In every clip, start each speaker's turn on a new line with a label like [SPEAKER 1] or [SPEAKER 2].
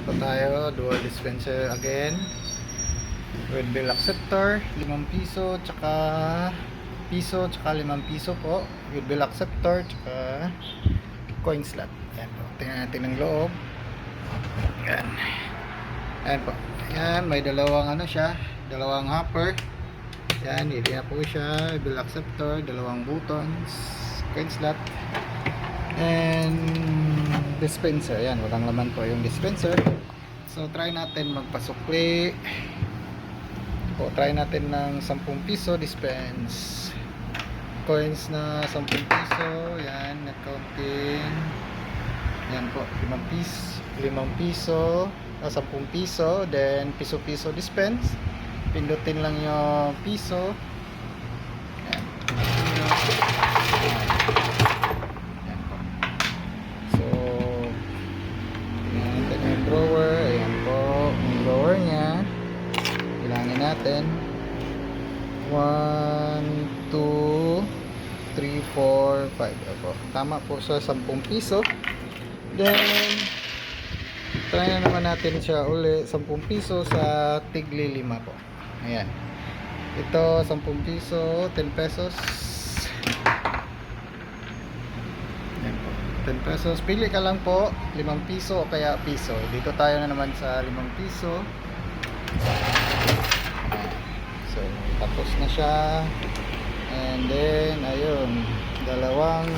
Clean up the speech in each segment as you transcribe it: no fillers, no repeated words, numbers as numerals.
[SPEAKER 1] po tayo, dual dispenser again with bill acceptor, 5 piso tsaka tsaka 5 piso po with bill acceptor tsaka coin slot. Ayan po, tingnan natin ang loob. Ayan, ayan po, ayan, may dalawang siya, dalawang hopper. Ayan, hindi na po siya, bill acceptor, dalawang buttons, coin slot and dispenser. Ayan, walang laman po yung dispenser. So try natin magpasukli po, try natin ng 10 piso dispense coins na 10 piso. Ayan, accounting. Ayan po, 5 piso 10 piso, then piso dispense. Pindutin lang yung piso. Ayan. Drawer, ayan po yung drawer nya. Bilangin natin 1, 2, 3, 4, 5. Apo, tama po sa 10 piso. Then try na naman natin siya uli 10 piso sa tigli 5 po. Ayan, ito 10 piso, 10 pesos. 10 pesos, pili ka lang po, 5 piso o kaya piso. Dito tayo na naman sa 5 piso. So tapos na siya, and then ayun, dalawang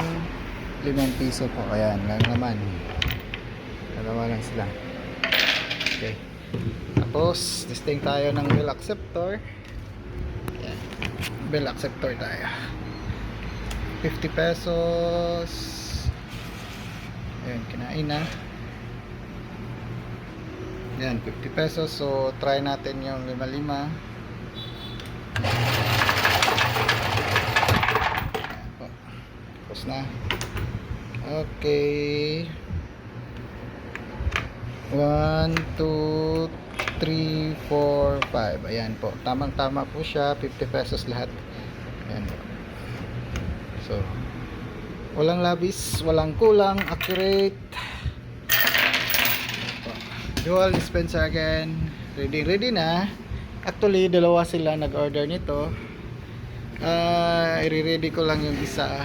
[SPEAKER 1] 5 piso po. Ayan lang naman, dalawa lang sila. Okay, tapos testing tayo ng bill acceptor. Ayan, bill acceptor tayo, 50 pesos. Ayan, kinain na. Ayan, 50 pesos. So try natin yung 5. Tapos na. Okay, 1, 2, 3, 4, 5. Ayan po, tamang tama po siya, 50 pesos lahat. Ayan po. So walang labis, walang kulang, accurate. Dual dispenser again, ready na. Actually dalawa sila nag-order nito. I-ready ko lang yung isa,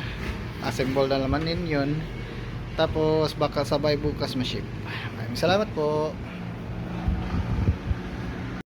[SPEAKER 1] assemble na naman din yun. Tapos baka sabay bukas ma-ship. Maraming salamat po.